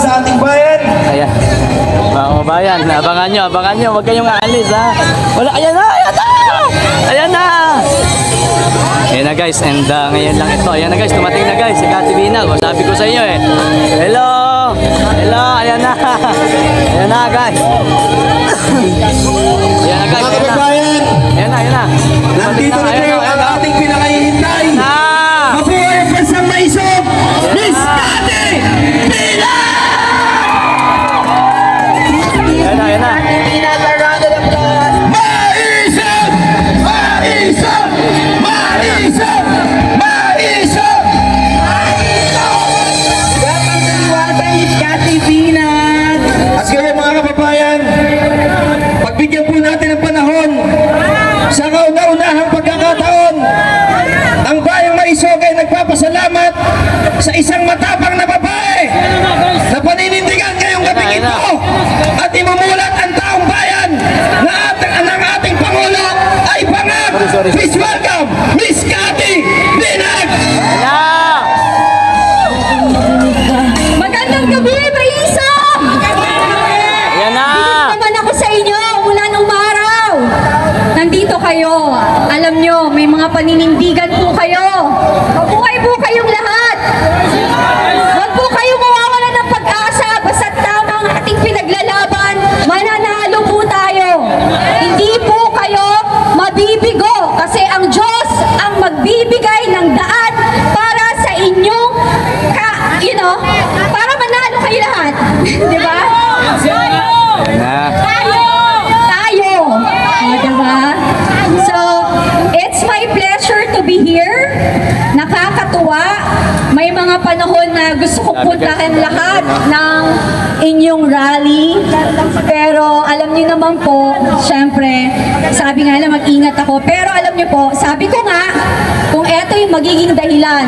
sa ating bayan. Ayan. Mga kababayan, abangan nyo, huwag kayong aalis ha. Wala, ayan na, ayan na! Ayan na! Ayan na guys, and ngayon lang ito. Ayan na guys, tumating na guys, si Kati Binag. Sabi ko sa inyo eh. Hello! Hello, ayan na! Ayan na guys. Ayan na guys, Mga ayan na. kababayan, Ayan na, ayan na. nandito na kayo ang ating pinakahihintay. Mabuhay ang bansang maisog! Miss Kati Binag! Ayan na, ayan na. Maisog! Maisog! Maisog! Maisog! Miss Kati Binag. At kaya mga kababayan, pagbigyan po natin ng panahon sa kauna-unahang pagkakataon, ang bayang Maisog ay nagpapasalamat sa isang matapang na babae na paninindigan ngayong gabing ito at imumulat ang taong bayan na ang ating Pangulo ay Bangag. Please welcome Miss Kati Binag! Magandang gabi, Maisog! Ayan na! Dito naman ako sa inyo mula nung araw. Nandito kayo. Alam nyo, may mga paninindigan po kayo. Mabuhay po kayong lahat. Huwag po kayong mawawala ng pag-asa. Basta tama ang ating pinaglalaban, mananalo po tayo. Hindi po kayo mabibigo kasi ang Diyos ang magbibigay ng daan para sa inyong para manalo kayo lahat. Di ba? Tayo. Di ba? So, it's my pleasure to be here. Nakakatuwa. May mga panahon na gusto ko puntahan lahat ng inyong rally. Pero alam niyo naman po, syempre, sabi nga lang mag-ingat ako. Pero alam niyo po, sabi ko nga, kung eto yung magiging dahilan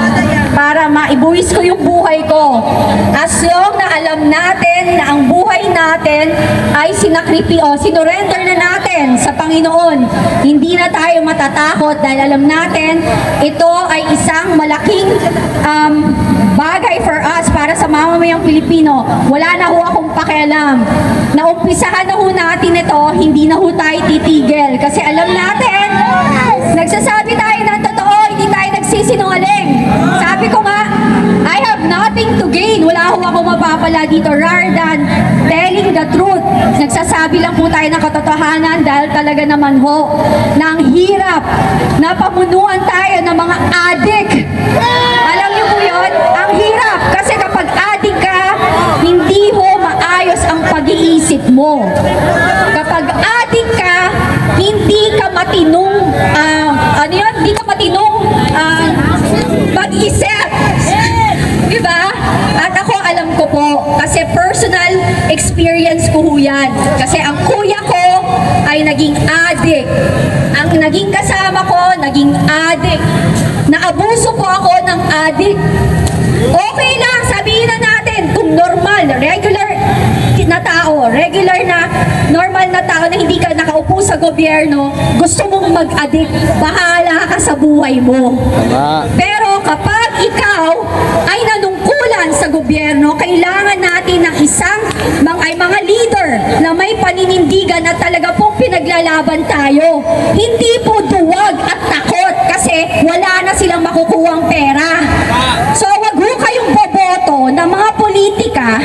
para maibuwis ko yung buhay ko. As long na alam natin na ang buhay natin ay sinurrender na natin sa Panginoon. Hindi na tayo matatakot dahil alam natin ito ay isang malaking bagay for us para sa mamamayang Pilipino. Wala na ho akong pakialam. Naumpisahan na ho natin ito, hindi na ho tayo titigil. Kasi alam natin, nagsasabi tayo ng totoo, hindi tayo nagsisinungaling. Sabi ko nga, I have nothing to gain. Wala ho ako mapapala dito rather than telling the truth. Nagsasabi lang po tayo ng katotohanan dahil talaga naman ho, na ang hirap na pamunuan tayo ng mga adik. Alam niyo po yun? Ang hirap. Kasi kapag adik ka, hindi ho maayos ang pag-iisip mo. Kapag adik ka, hindi ka matinong, hindi ka matinong mag-isip. Diba? At ako alam ko po, kasi personal experience ko ho yan. Kasi ang kuya ko ay naging adik. Ang naging kasama ko, naging adik. Naabuso po ako ng adik. Okay lang, sabihin na natin, kung normal, regular na tao, normal na tao na hindi ka nakaupo sa gobyerno, gusto mong mag-addict, bahala ka sa buhay mo. Pero kapag ikaw ay nanungkulan sa gobyerno, kailangan natin ng mga leader na may paninindigan na talaga pong pinaglalaban tayo. Hindi po duwag at takot kasi wala na silang makukuhang pera. So wag ho kayong boboto ng mga politika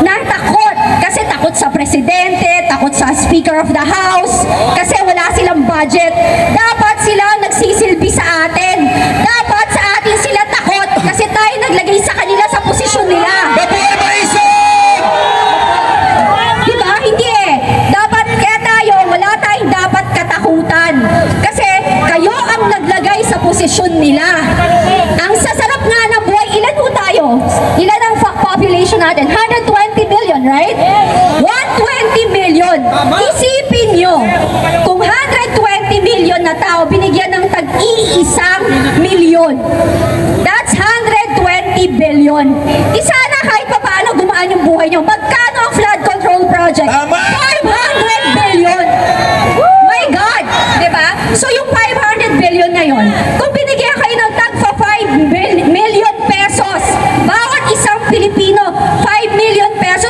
na takot. Kasi takot sa presidente, takot sa Speaker of the House, kasi wala silang budget. Dapat sila nagsisilbi sa atin. Dapat sa atin sila takot kasi tayo naglagay sa kanila sa posisyon nila. Diba? Hindi eh. Dapat kaya tayo, wala tayong dapat katakutan. Kasi kayo ang naglagay sa posisyon nila. Ang sasarap nga ng buhay, ilan po tayo? Ilan ang population natin? 120 million, right? 120 million. Isipin nyo, kung 120 million na tao binigyan ng tag-iisang milyon, that's 120 billion. Sana kahit pa paano gumaan yung buhay nyo. Magkano ang flood control project? 500 billion. My God! Diba? So yung 500 billion ngayon, kung binigyan kayo ng tag-5 million pesos, bawat isang Pilipino, 5 million pesos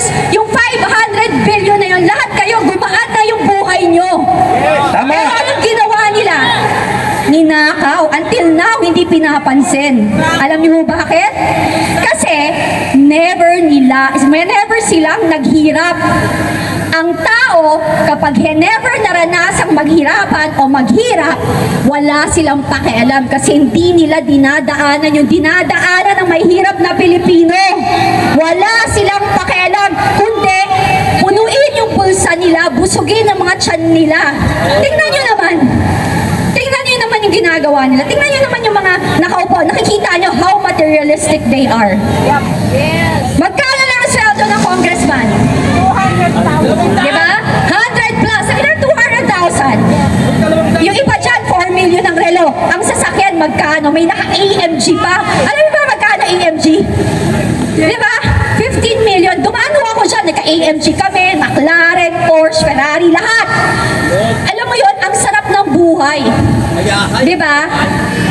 whenever silang naghirap. Ang tao, kapag never naranasang maghirapan o maghirap, wala silang pakialam kasi hindi nila dinadaanan yung dinadaanan ng may hirap na Pilipino. Wala silang pakialam, kundi punuin yung bulsa nila, busugin ang mga tiyan nila. Tingnan nyo naman. Tingnan nyo naman yung ginagawa nila. Tingnan nyo naman yung mga nakaupo. Nakikita nyo how materialistic they are. Magkano lang ang sweldo ng congressman? Diba? 100 plus. Sabi na 200,000. Yung iba dyan, 4 million ang relo. Ang sasakyan, magkano? May naka-AMG pa. Alam mo ba magkano AMG? Diba? 15 million. Dumano ako dyan. Naka-AMG kami, McLaren, Porsche, Ferrari, lahat. Alam mo yun, ang sarap ng buhay. Diba?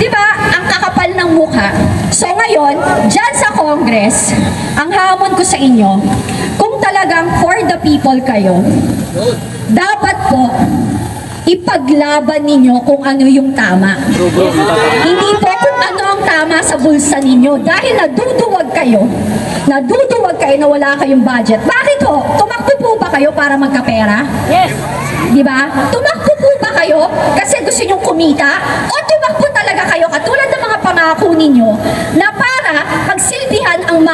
Diba? Ang kakapal ng mukha. So ngayon, dyan sa Congress, ang hamon ko sa inyo, kung talagang for the people kayo, dapat po, ipaglaban ninyo kung ano yung tama. Hindi po kung ano ang tama sa bulsa ninyo. Dahil naduduwag kayo na wala kayong budget. Bakit ho? Tumakbo po ba kayo para magkapera? Yes. Diba? Tumakbo po ba kayo kasi gusto nyong kumita? O tumakbo talaga kayo katulad ng mga pangako ninyo na para pagsilbihan ang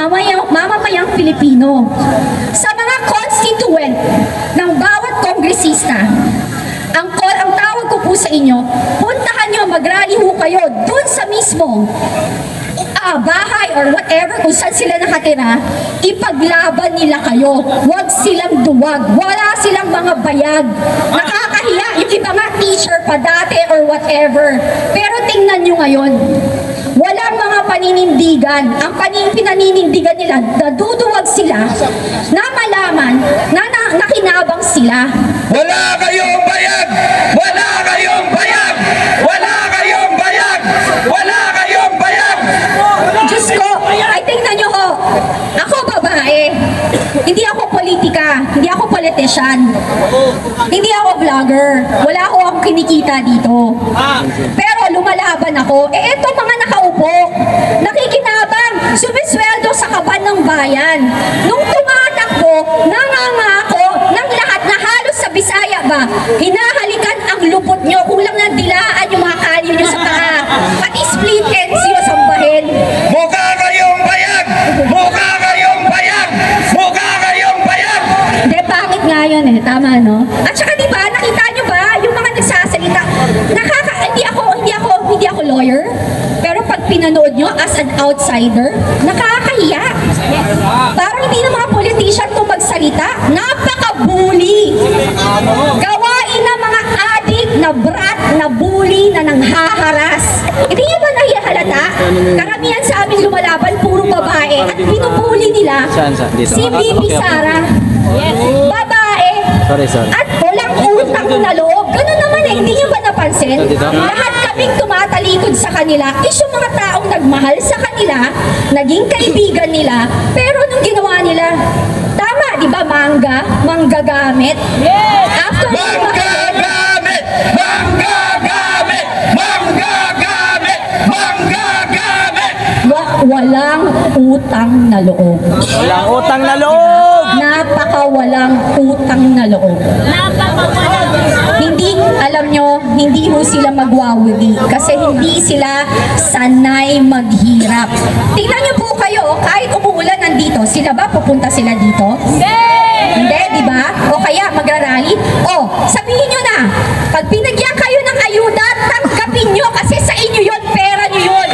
mamamayang Pilipino? Sa mga constituent ng bawat kongresista, ang tawag ko po sa inyo, puntahan nyo, mag-rally ho kayo dun sa mismong bahay or whatever kung saan sila nakatira, ipaglaban nila kayo. Huwag silang duwag. Wala silang mga bayag. Nakakahiya. Yung iba nga teacher pa dati or whatever. Pero tingnan nyo ngayon, walang mga paninindigan. Ang pinaninindigan nila, naduduwag sila na malaman na nakinabang sila. Wala kayong bayag! Wala kayong bayag! Wala kayong bayag! Wala kayong bayag! Diyos ko, ay tingnan nyo ho, ako babae, hindi ako politika, hindi ako politician, hindi ako vlogger, wala ako akong kinikita dito. Pero lumalaban ako, eto mga nakaupo, nakikinabang, sumisweldo sa kaban ng bayan. Nung tumatakbo, nangangako ng lahat na halos sa Bisaya ba, hinahalikan ang lupot nyo, kulang na dilaan yung mga kalyo nyo sa paa, pati split ends yung sambahin. Mukha kayong bayag! Mukha kayong bayag! Mukha kayong bayag! Hindi, pangit nga yun eh, tama no? At saka diba, nakita nyo ba, yung mga nagsasalita, hindi ako lawyer, pero pag pinanood nyo as an outsider, nakakahiya. Parang hindi na mga politician to magsalita, napaka-bully. Gawain na mga adik na brat na bully na nanghaharas. Hindi nyo ba nahihalata? Karamihan sa aming lumalaban, puro babae. At binubuli nila si Bibi Sara. Babae. Sorry. At walang utang na loob. Ganun naman eh. Hindi nyo ba napansin? Lahat kaming tumatalikod sa kanila is yung mga taong nagmahal sa kanila, naging kaibigan nila, pero nung ginawa nila, tama, di ba, manggagamit? Yes! After Manggagamit! Manggagamit! Manggagamit! Manggagamit! walang utang na loob. Walang utang na loob! Napakawalang utang na loob. Hindi, alam nyo, hindi ho sila magwawagi kasi hindi sila sanay maghirap. Tingnan nyo po kayo, kahit umuulan nandito, sila ba pupunta sila dito? Hindi, di ba? O kaya magrarally? O, sabihin nyo na, pag binigyan kayo ng ayuda, tanggapin nyo kasi sa inyo yun, pera nyo yun.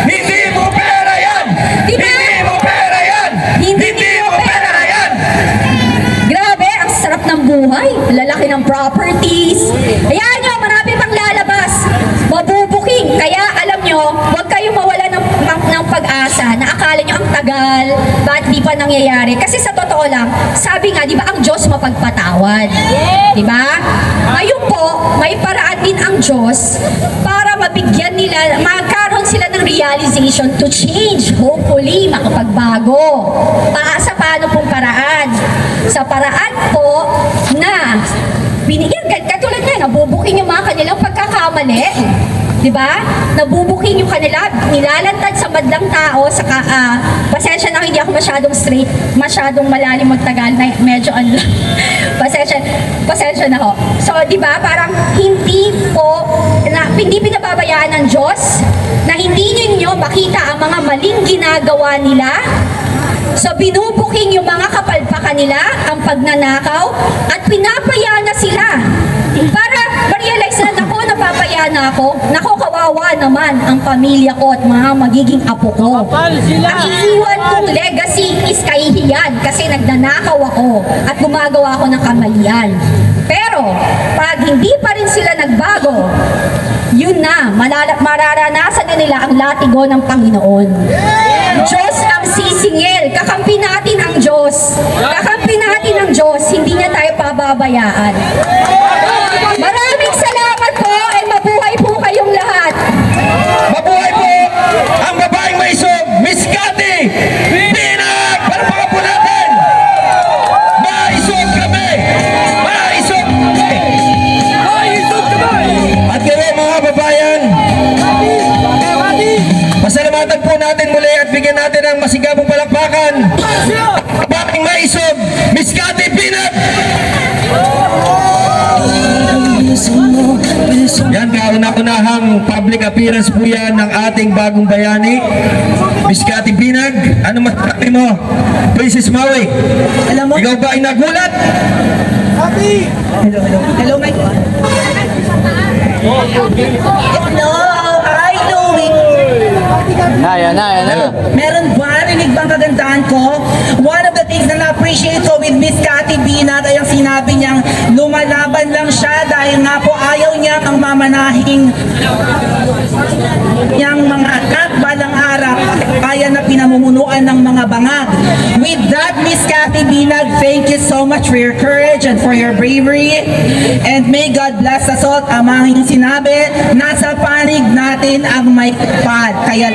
Hindi mo pera yan! Diba? Hindi mo pera yan! Hindi mo pera yan! Grabe, ang sarap ng buhay. Lalaki ng properties. Ayan nyo, marami pang lalabas. Mabubuking. Kaya alam nyo, huwag kayong mawala ng pag-asa na akala nyo ang tagal, ba't di pa nangyayari? Kasi sa totoo lang, sabi nga, di ba, ang Diyos mapagpatawad. Di ba? Ngayon po, may paraan din ang Diyos para mabigyan nila, magkaroon sila ng realization to change. Hopefully, makapagbago. Sa paano pong paraan? Sa paraan po na binigyan, katulad nga, nabubuking yung mga kanilang pagkakamali. Diba? Nabubuking yung kanila, nilalantad sa madlang tao, pasensya na hindi ako masyadong straight, masyadong malalim magtagal, na medyo pasensya na ho. So, diba, parang hindi pinababayaan ng Diyos, na hindi ninyo makita ang mga maling ginagawa nila. So, binubuking yung mga kapalpakan nila, ang pagnanakaw, at pinapaya na sila. Para ma-realize na, naku, napapaya na ako. Naku, kawawa naman ang pamilya ko at mga magiging apo ko. Ang iiwan kong legacy is kahihiyan kasi nagnanakaw ako at gumagawa ako ng kamalian. Pero, pag hindi pa rin sila nagbago, yun na, mararanasan na nila ang latigo ng Panginoon. Diyos ang sisingil. Kakampi natin ang Diyos. Kakampi natin ang Diyos. Hindi niya tayo pababayaan. Maraming salamat po at mabuhay po kayong lahat. Mabuhay po ang babaeng maisog, Miss Cathy Binag! Palakpakan po natin! Maisog kami! Maisog kami! Maisog kami! At kayo mga babayan, pasalamatan po natin muli at bigyan natin ng masigabong palakpakan. Babaeng maisog, Miss Cathy Binag! Yan, kauna-unahang public appearance po yan ng ating bagong bayani, Miss Cathy Binag. Ano masasabi mo, Princess Maui? Alam mo, Ikaw ba ay nagulat? hello, Mike. Hello, hi, Louie. Ayan na. Meron ba, rinig bang kagandahan ko? One of the things na na-appreciate ko with Miss Cathy Binag ay ang sinabi niyang lumalaban lang siya dahil nga po ayaw niya ang mamanahing niyang mga anak balang araw kaya na pinamumunuan ng mga bangag. With that, Miss Cathy Binag, thank you so much for your courage and for your bravery, and may God bless us all. Ang mga sinabi, nasa panig natin ang may pad. Kaya